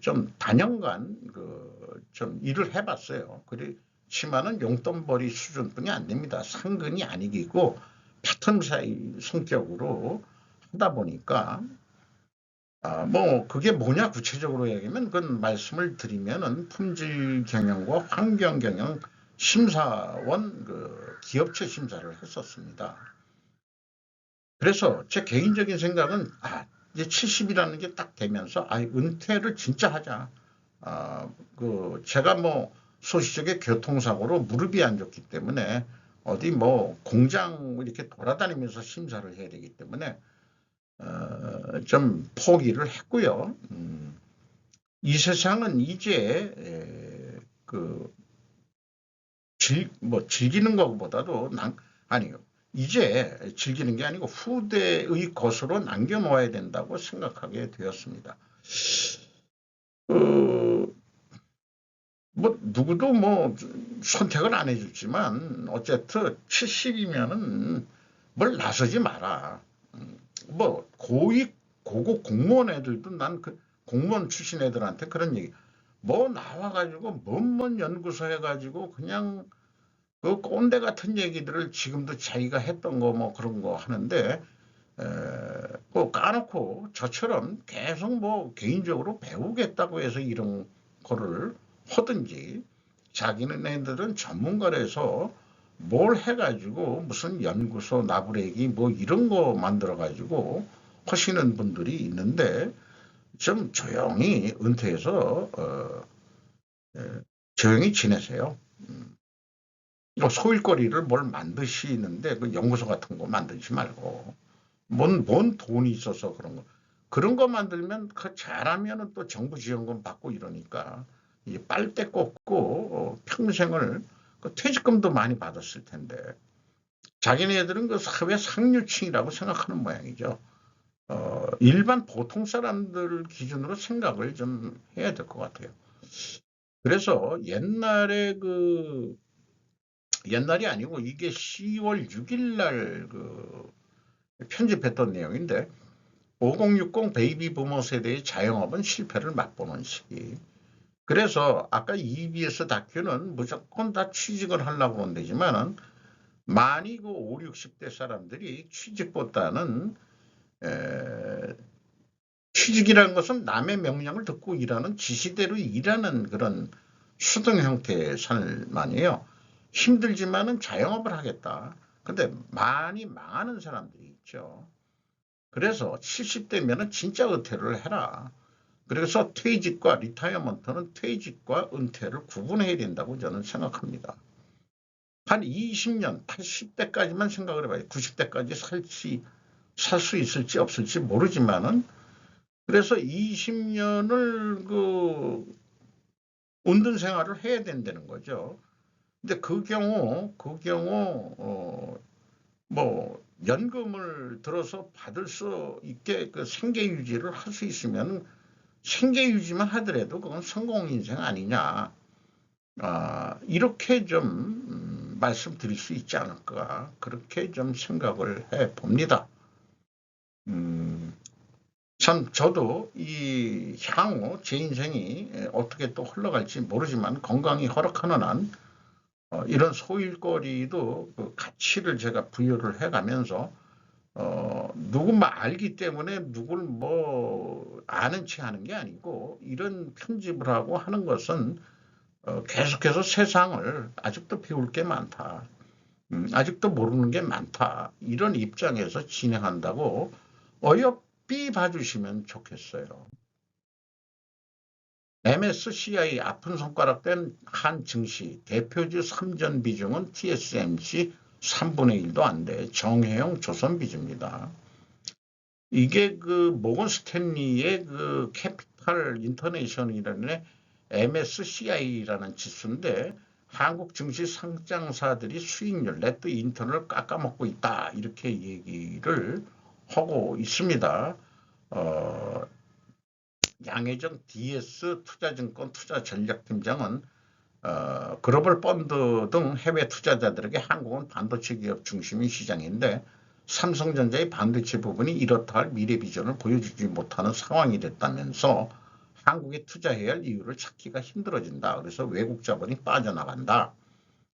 좀 단연간 좀 일을 해봤어요. 그렇지만은 용돈벌이 수준뿐이 안 됩니다. 상근이 아니고 파트너사이 성격으로 하다 보니까 뭐 그게 뭐냐 구체적으로 얘기하면 그건 말씀을 드리면은 품질 경영과 환경 경영 심사원 그 기업체 심사를 했었습니다. 그래서 제 개인적인 생각은 이제 70이라는 게 딱 되면서 은퇴를 진짜 하자. 제가 뭐 소시적에 교통사고로 무릎이 안 좋기 때문에 어디 뭐 공장 이렇게 돌아다니면서 심사를 해야 되기 때문에 좀 포기를 했고요. 이 세상은 이제 즐기는 것보다도 아니요. 이제 즐기는 게 아니고 후대의 것으로 남겨놓아야 된다고 생각하게 되었습니다. 뭐 누구도 뭐 선택을 안 해줬지만 어쨌든 70이면은 뭘 나서지 마라. 뭐 고급 공무원 애들도 난 그 공무원 출신 애들한테 그런 얘기. 뭐 나와가지고 뭔 연구소 해가지고 그냥 그 꼰대 같은 얘기들을 지금도 자기가 했던 거 뭐 그런 거 하는데 그 까놓고 저처럼 계속 뭐 개인적으로 배우겠다고 해서 이런 거를 하든지 자기네들은 전문가라서 뭘 해가지고 무슨 연구소 나부레기 뭐 이런 거 만들어가지고 하시는 분들이 있는데 좀 조용히 은퇴해서 조용히 지내세요. 소일거리를 뭘 만드시는데 그 연구소 같은 거 만들지 말고 뭔 돈이 있어서 그런 거 만들면 잘하면은 또 정부 지원금 받고 이러니까 이 빨대 꽂고 평생을 퇴직금도 많이 받았을 텐데 자기네들은 그 사회 상류층이라고 생각하는 모양이죠. 일반 보통 사람들 기준으로 생각을 좀 해야 될 것 같아요. 그래서 옛날이 아니고 이게 10월 6일 날 편집했던 내용인데 5060 베이비 부모 세대의 자영업은 실패를 맛보는 시기. 그래서 아까 EBS 다큐는 무조건 다 취직을 하려고 한다지만은 많이 그 5, 60대 사람들이 취직보다는 취직이라는 것은 남의 명령을 듣고 일하는 지시대로 일하는 그런 수동 형태의 삶만이에요. 힘들지만은 자영업을 하겠다. 근데 많이 망하는 사람들이 있죠. 그래서 70대면은 진짜 은퇴를 해라. 그래서 퇴직과 리타이어먼트는 퇴직과 은퇴를 구분해야 된다고 저는 생각합니다. 한 20년, 80대까지만 생각을 해봐요. 90대까지 살 수 있을지 없을지 모르지만은 그래서 20년을 운동 생활을 해야 된다는 거죠. 근데 그 경우 뭐 연금을 들어서 받을 수 있게 그 생계 유지를 할 수 있으면 생계 유지만 하더라도 그건 성공 인생 아니냐. 이렇게 좀 말씀드릴 수 있지 않을까. 그렇게 좀 생각을 해 봅니다. 참 저도 이 향후 제 인생이 어떻게 또 흘러갈지 모르지만 건강이 허락하는 한 이런 소일거리도 그 가치를 제가 부여를 해가면서 누구만 알기 때문에 누굴 뭐 아는 체 하는 게 아니고 이런 편집을 하고 하는 것은 계속해서 세상을 아직도 배울 게 많다. 아직도 모르는 게 많다. 이런 입장에서 진행한다고 어여삐 봐주시면 좋겠어요. MSCI 아픈 손가락 된 한 증시 대표주 3전 비중은 TSMC 3분의 1도 안 돼. 정혜영 조선비주입니다. 이게 그 모건 스탠리의 그 캐피탈 인터내셔널이라는 MSCI라는 지수인데 한국 증시 상장사들이 수익률 네트 인턴을 깎아먹고 있다 이렇게 얘기를 하고 있습니다. 양혜정 DS 투자증권 투자전략팀장은 글로벌 펀드 등 해외 투자자들에게 한국은 반도체 기업 중심인 시장인데 삼성전자의 반도체 부분이 이렇다 할 미래 비전을 보여주지 못하는 상황이 됐다면서 한국에 투자해야 할 이유를 찾기가 힘들어진다. 그래서 외국 자본이 빠져나간다.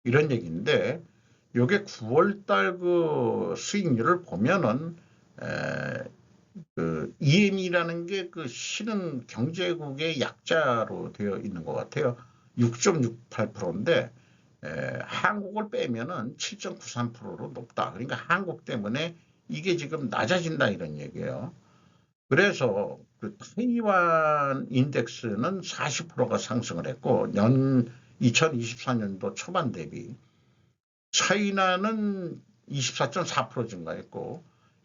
이런 얘기인데 이게 9월달 그 수익률을 보면은 그 EM이라는 게 그 실은 경제국의 약자로 되어 있는 것 같아요. 6.68%인데 한국을 빼면은 7.93%로 높다. 그러니까 한국 때문에 이게 지금 낮아진다 이런 얘기예요. 그래서 그 타이완 인덱스는 40%가 상승을 했고 2024년도 초반 대비 차이나는 24.4% 증가했고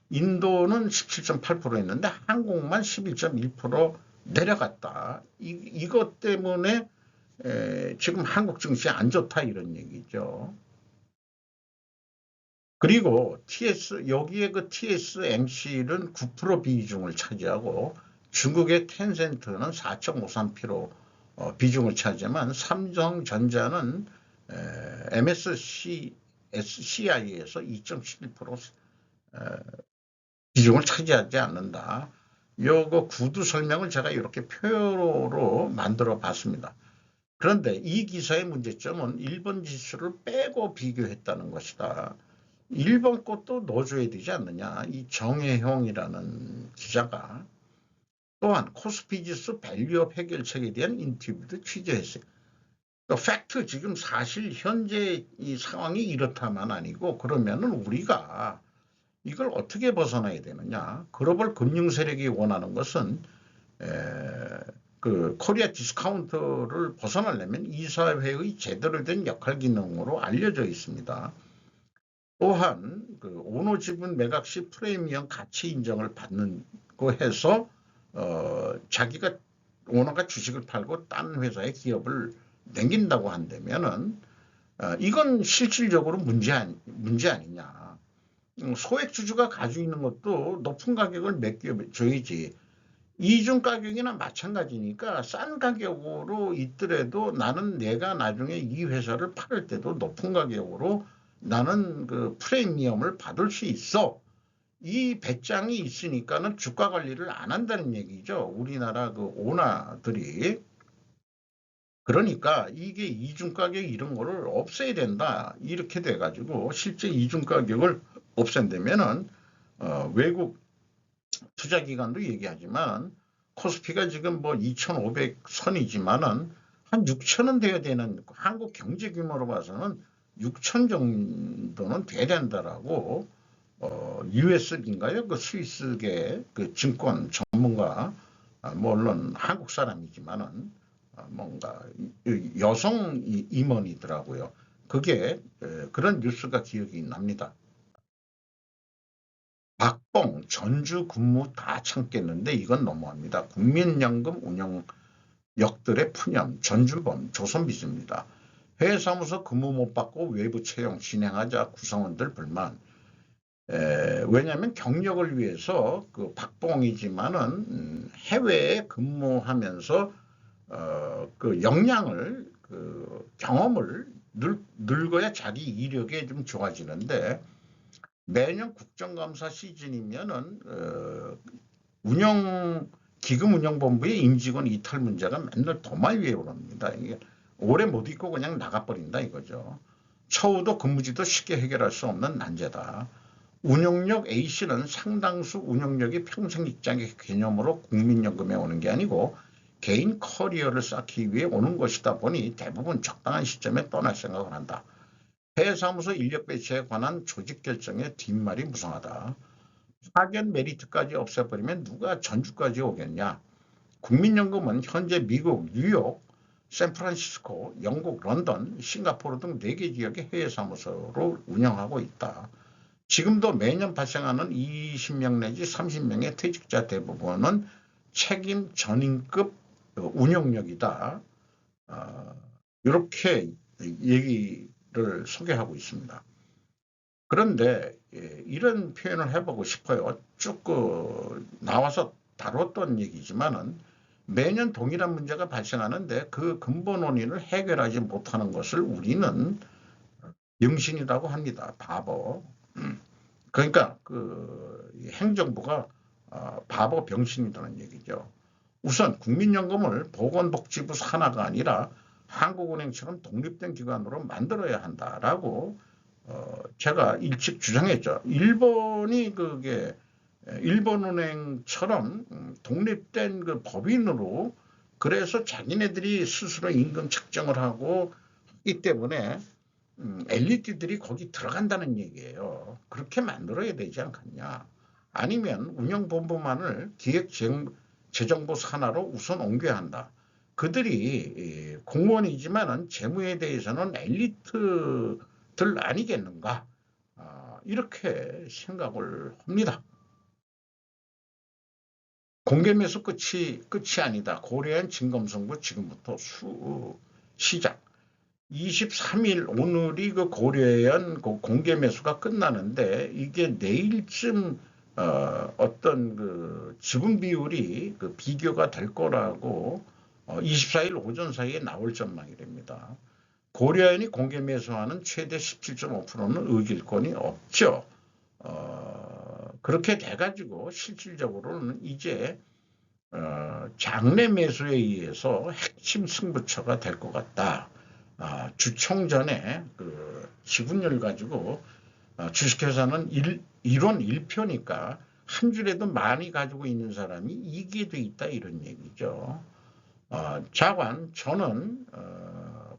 인도는 17.8% 했는데 한국만 11.1% 내려갔다. 이것 때문에 지금 한국 증시 안 좋다 이런 얘기죠. 그리고 여기에 그 TSMC는 9% 비중을 차지하고 중국의 텐센트는 4.53% 비중을 차지하면 삼성전자는 MSCI에서 2.11% 비중을 차지하지 않는다. 요거 구두 설명을 제가 이렇게 표로 만들어 봤습니다. 그런데 이 기사의 문제점은 일본 지수를 빼고 비교했다는 것이다. 일본 것도 넣어줘야 되지 않느냐. 이 정혜형이라는 기자가 또한 코스피 지수 밸류업 해결책에 대한 인터뷰도 취재했어요. 팩트 지금 사실 현재 이 상황이 이렇다만 아니고 그러면은 우리가 이걸 어떻게 벗어나야 되느냐. 글로벌 금융 세력이 원하는 것은 그 코리아 디스카운트를 벗어나려면 이사회의 제대로 된 역할 기능으로 알려져 있습니다. 또한 그 오너 지분 매각 시 프리미엄 가치 인정을 받는고 해서 자기가 오너가 주식을 팔고 딴 회사의 기업을 남긴다고 한다면은 이건 실질적으로 문제 아니냐. 소액 주주가 가지고 있는 것도 높은 가격을 맡겨줘야지. 이중 가격이나 마찬가지니까 싼 가격으로 있더라도 나는 내가 나중에 이 회사를 팔을 때도 높은 가격으로 나는 그 프리미엄을 받을 수 있어. 이 배짱이 있으니까는 주가 관리를 안 한다는 얘기죠. 우리나라 그 오너들이. 그러니까 이게 이중 가격 이런 거를 없애야 된다. 이렇게 돼가지고 실제 이중 가격을 없앤다면은 외국 투자기관도 얘기하지만 코스피가 지금 뭐 2,500선이지만은 한 6천은 돼야 되는 한국 경제 규모로 봐서는 6천 정도는 돼야 된다라고 US인가요? 그 스위스계 그 증권 전문가 물론 한국 사람이지만은 뭔가 여성 임원이더라고요. 그게 그런 뉴스가 기억이 납니다. 박봉 전주 근무 다 참겠는데 이건 너무합니다. 국민연금 운영역들의 푸념 전주범 조선비즈입니다. 회사무소 근무 못 받고 외부 채용 진행하자 구성원들 불만. 왜냐하면 경력을 위해서 그 박봉이지만은 해외에 근무하면서 그 역량을 그 경험을 늙어야 자기 이력에 좀 좋아지는데 매년 국정감사 시즌이면은 기금운영본부의 임직원 이탈 문제가 맨날 도마 위에 오릅니다. 이게 오래 못 있고 그냥 나가버린다 이거죠. 처우도 근무지도 쉽게 해결할 수 없는 난제다. 운영력 A씨는 상당수 운영력이 평생 직장의 개념으로 국민연금에 오는 게 아니고 개인 커리어를 쌓기 위해 오는 것이다 보니 대부분 적당한 시점에 떠날 생각을 한다. 회사무소 인력 배치에 관한 조직 결정의 뒷말이 무성하다. 파견 메리트까지 없애버리면 누가 전주까지 오겠냐. 국민연금은 현재 미국, 뉴욕, 샌프란시스코, 영국, 런던, 싱가포르 등 4개 지역의 해외사무소로 운영하고 있다. 지금도 매년 발생하는 20명 내지 30명의 퇴직자 대부분은 책임 전임급 운영력이다. 이렇게 얘기를 소개하고 있습니다. 그런데 이런 표현을 해보고 싶어요. 쭉 나와서 다뤘던 얘기지만은 매년 동일한 문제가 발생하는데 그 근본 원인을 해결하지 못하는 것을 우리는 영신이라고 합니다. 바보. 그러니까 그 행정부가 바보 병신이라는 얘기죠. 우선 국민연금을 보건복지부 산하가 아니라 한국은행처럼 독립된 기관으로 만들어야 한다라고 제가 일찍 주장했죠. 일본은행처럼 독립된 그 법인으로 그래서 자기네들이 스스로 임금 책정을 하고 하기 때문에 엘리트들이 거기 들어간다는 얘기예요. 그렇게 만들어야 되지 않겠냐. 아니면 운영본부만을 기획재정부 산하로 우선 옮겨야 한다. 그들이 공무원이지만 재무에 대해서는 엘리트들 아니겠는가. 이렇게 생각을 합니다. 공개매수 끝이 아니다. 고려한 진검승부 지금부터 시작. 23일 오늘이 그 고려한 그 공개매수가 끝나는데 이게 내일쯤 어떤 그 지분 비율이 그 비교가 될 거라고 24일 오전 사이에 나올 전망이랍니다. 고려인이 공개 매수하는 최대 17.5%는 의결권이 없죠. 그렇게 돼가지고 실질적으로는 이제 장내 매수에 의해서 핵심 승부처가 될 것 같다. 주총전에 그 지분율 가지고 주식회사는 1원 1표니까 한 줄에도 많이 가지고 있는 사람이 이기게 돼 있다 이런 얘기죠. 자관 저는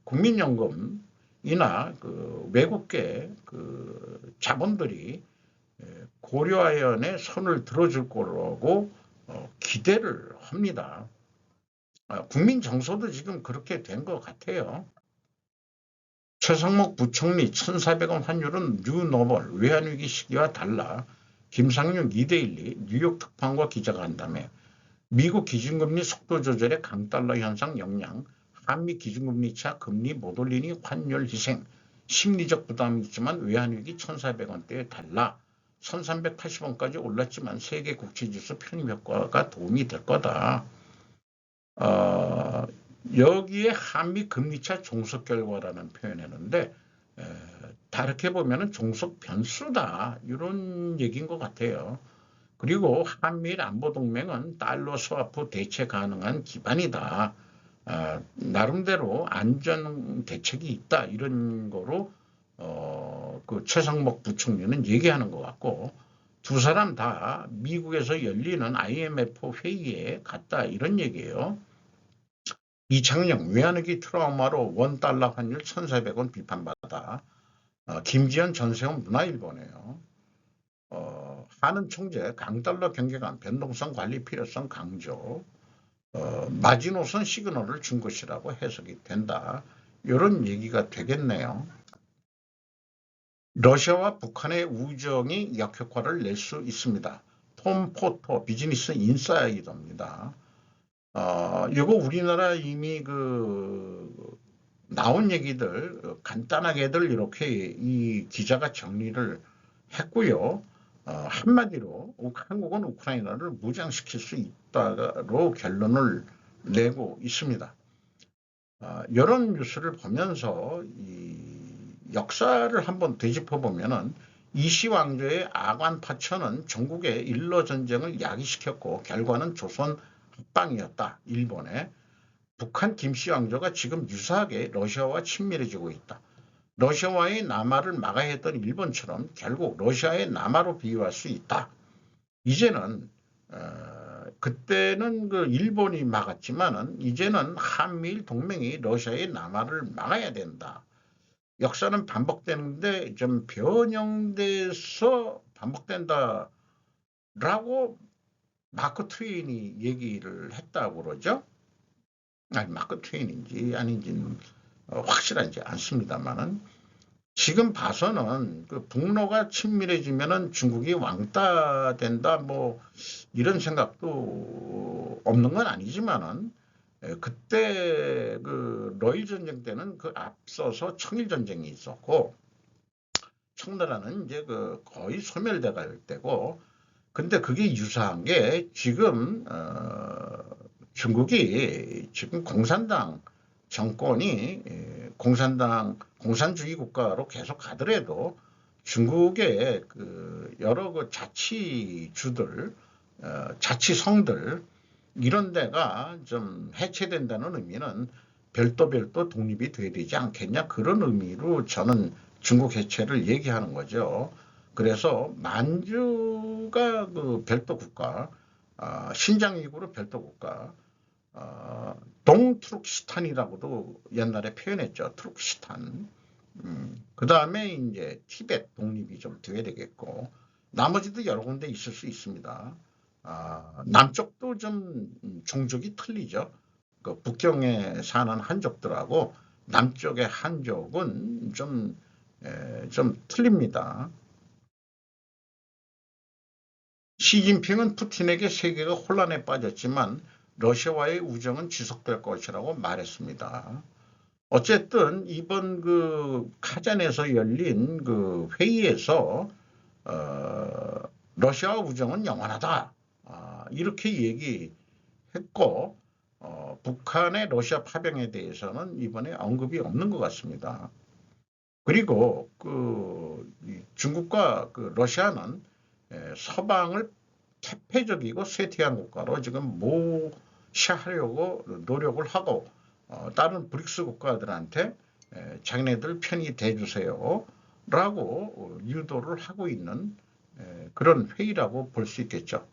국민연금이나 그 외국계 그 자본들이 고려아연의 손을 들어줄 거라고 기대를 합니다. 국민 정서도 지금 그렇게 된 것 같아요. 최상목 부총리 1,400원 환율은 뉴노멀 외환위기 시기와 달라. 김상윤 2대1리 뉴욕 특파원과 기자간담회. 미국 기준금리 속도 조절의 강달러 현상 영향. 한미 기준금리 차 금리 못 올리니 환율 희생. 심리적 부담이 있지만 외환위기 1,400원대에 달라. 1,380원까지 올랐지만 세계 국채지수 편입 효과가 도움이 될 거다. 여기에 한미 금리차 종속 결과라는 표현했는데 다르게 보면 종속 변수다 이런 얘기인 것 같아요. 그리고 한미일 안보동맹은 달러 스와프 대체 가능한 기반이다. 나름대로 안전 대책이 있다 이런 거로 그 최상목 부총리는 얘기하는 것 같고 두 사람 다 미국에서 열리는 IMF 회의에 갔다 이런 얘기예요. 이창영 외환위기 트라우마로 원달러 환율 1,400원 비판받아. 김지현 전세훈 문화일보네요. 한은 총재 강달러 경계관 변동성 관리 필요성 강조. 마지노선 시그널을 준 것이라고 해석이 된다. 이런 얘기가 되겠네요. 러시아와 북한의 우정이 역효과를 낼 수 있습니다. 톰 포터 비즈니스 인사이더입니다. 이거 우리나라 이미 나온 얘기들 간단하게들 이렇게 이 기자가 정리를 했고요. 한마디로 한국은 우크라이나를 무장시킬 수 있다로 결론을 내고 있습니다. 이런 뉴스를 보면서 이 역사를 한번 되짚어 보면은 이시 왕조의 아관 파천은 전국의 일러 전쟁을 야기시켰고 결과는 조선 합방이었다. 일본에. 북한 김씨 왕조가 지금 유사하게 러시아와 친밀해지고 있다. 러시아와의 남하를 막아야 했던 일본처럼 결국 러시아의 남하로 비유할 수 있다. 이제는 그때는 그 일본이 막았지만은 이제는 한미일 동맹이 러시아의 남하를 막아야 된다. 역사는 반복되는데 좀 변형돼서 반복된다라고 마크 트웨인이 얘기를 했다고 그러죠. 아니 마크 트웨인인지 아닌지는 확실하지 않습니다만은 지금 봐서는 그 북로가 친밀해지면은 중국이 왕따 된다 뭐 이런 생각도 없는 건 아니지만은 그때 그 러일 전쟁 때는 그 앞서서 청일 전쟁이 있었고 청나라는 이제 그 거의 소멸돼 갈 때고 근데 그게 유사한 게 지금 중국이 지금 공산당 정권이 공산주의 국가로 계속 가더라도 중국의 그 여러 그 자치주들, 자치성들 이런 데가 좀 해체된다는 의미는 별도 독립이 돼야 되지 않겠냐, 그런 의미로 저는 중국 해체를 얘기하는 거죠. 그래서 만주가 그 별도 국가, 신장 이후로 별도 국가, 동투르키스탄이라고도 옛날에 표현했죠. 투르키스탄. 그 다음에 이제 티벳 독립이 좀 돼야 되겠고, 나머지도 여러 군데 있을 수 있습니다. 남쪽도 좀 종족이 틀리죠. 그 북경에 사는 한족들하고 남쪽의 한족은 좀 틀립니다. 시진핑은 푸틴에게 세계가 혼란에 빠졌지만 러시아와의 우정은 지속될 것이라고 말했습니다. 어쨌든 이번 그 카잔에서 열린 그 회의에서 러시아와 우정은 영원하다, 이렇게 얘기했고, 북한의 러시아 파병에 대해서는 이번에 언급이 없는 것 같습니다. 그리고 그 중국과 그 러시아는 서방을 태폐적이고 쇠퇴한 국가로 지금 모시하려고 노력을 하고, 다른 브릭스 국가들한테 자기네들 편히 대주세요 라고 유도를 하고 있는 그런 회의라고 볼 수 있겠죠.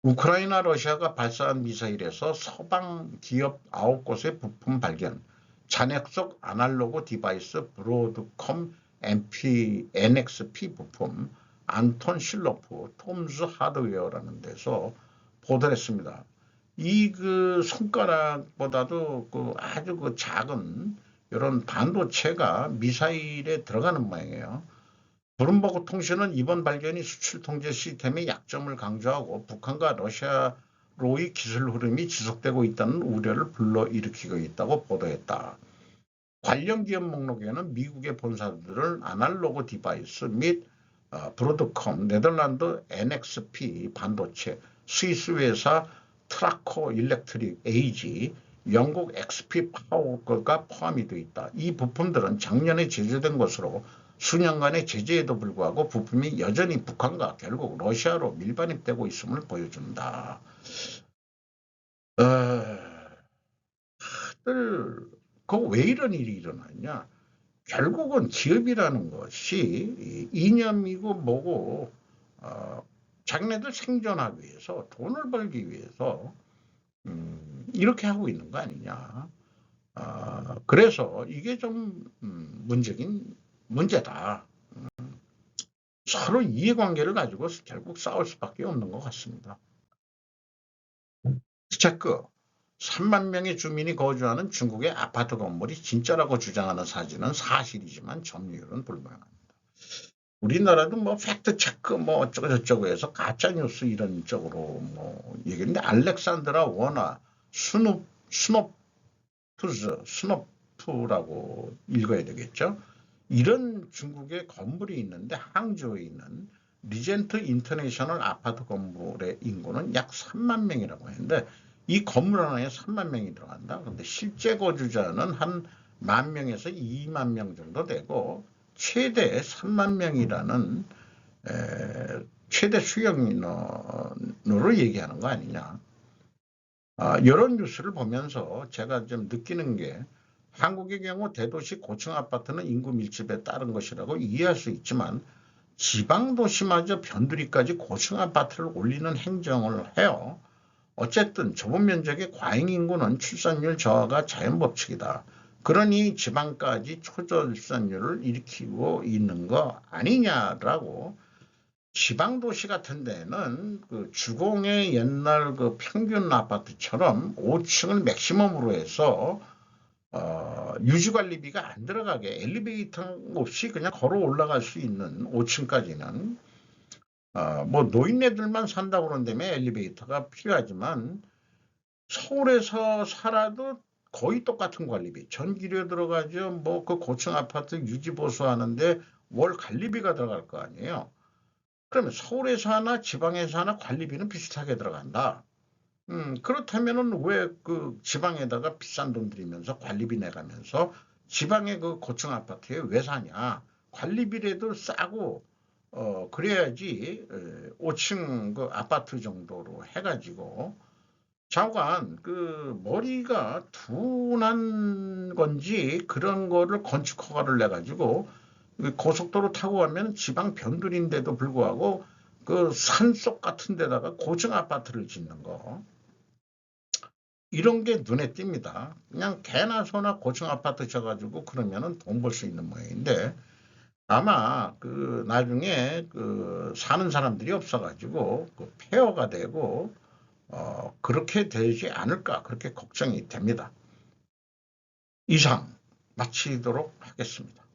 우크라이나 러시아가 발사한 미사일에서 서방 기업 9곳의 부품 발견, 잔액 속 아날로그 디바이스 브로드컴 NXP 부품, 안톤 실로프 톰스 하드웨어라는 데서 보도를 했습니다. 이 그 손가락보다도 그 아주 그 작은 이런 반도체가 미사일에 들어가는 모양이에요. 블룸버그 통신은 이번 발견이 수출 통제 시스템의 약점을 강조하고 북한과 러시아로의 기술 흐름이 지속되고 있다는 우려를 불러일으키고 있다고 보도했다. 관련 기업 목록에는 미국의 본사들은 아날로그 디바이스 및 브로드컴, 네덜란드 NXP 반도체, 스위스 회사 트라코 일렉트릭 AG, 영국 XP 파워가 포함이 되어 있다. 이 부품들은 작년에 제조된 것으로 수년간의 제재에도 불구하고 부품이 여전히 북한과 결국 러시아로 밀반입되고 있음을 보여준다. 그거 왜 이런 일이 일어났냐? 결국은 기업이라는 것이 이념이고 뭐고, 자기네들 생존하기 위해서, 돈을 벌기 위해서 이렇게 하고 있는 거 아니냐. 그래서 이게 좀 문제다. 서로 이해관계를 가지고 결국 싸울 수밖에 없는 것 같습니다. 체크. 3만 명의 주민이 거주하는 중국의 아파트 건물이 진짜라고 주장하는 사진은 사실이지만 점유율은 불분명합니다. 우리나라도 뭐 팩트 체크 뭐 어쩌고 저쩌고 해서 가짜 뉴스 이런 쪽으로 뭐 얘기했는데, 알렉산드라 워나 스노프라고 읽어야 되겠죠. 이런 중국의 건물이 있는데, 항저우에 있는 리젠트 인터내셔널 아파트 건물의 인구는 약 3만 명이라고 했는데, 이 건물 하나에 3만 명이 들어간다. 그런데 실제 거주자는 한 10,000명에서 2만 명 정도 되고, 최대 3만 명이라는 최대 수용인으로 얘기하는 거 아니냐. 이런 뉴스를 보면서 제가 좀 느끼는 게, 한국의 경우 대도시 고층 아파트는 인구 밀집에 따른 것이라고 이해할 수 있지만 지방 도시마저 변두리까지 고층 아파트를 올리는 행정을 해요. 어쨌든 좁은 면적의 과잉 인구는 출산율 저하가 자연 법칙이다. 그러니 지방까지 초저출산율을 일으키고 있는 거 아니냐라고. 지방 도시 같은 데는 그 주공의 옛날 그 평균 아파트처럼 5층을 맥시멈으로 해서 유지관리비가 안 들어가게 엘리베이터 없이 그냥 걸어 올라갈 수 있는 5층까지는, 뭐 노인네들만 산다고 그런다며 엘리베이터가 필요하지만 서울에서 살아도 거의 똑같은 관리비, 전기료 들어가죠. 뭐 그 고층 아파트 유지 보수하는데 월 관리비가 들어갈 거 아니에요. 그러면 서울에서 하나 지방에서 하나 관리비는 비슷하게 들어간다. 그렇다면은 왜 그 지방에다가 비싼 돈 들이면서 관리비 내가면서 지방의 그 고층 아파트에 왜 사냐? 관리비라도 싸고 그래야지 5층 그 아파트 정도로 해가지고 좌우간 그 머리가 둔한 건지 그런 거를 건축 허가를 내가지고 고속도로 타고 가면 지방 변두리인데도 불구하고 그 산속 같은 데다가 고층 아파트를 짓는 거 이런 게 눈에 띕니다. 그냥 개나 소나 고층 아파트 쳐가지고 그러면은 돈 벌 수 있는 모양인데 아마 그 나중에 그 사는 사람들이 없어가지고 그 폐허가 되고 그렇게 되지 않을까 그렇게 걱정이 됩니다. 이상 마치도록 하겠습니다.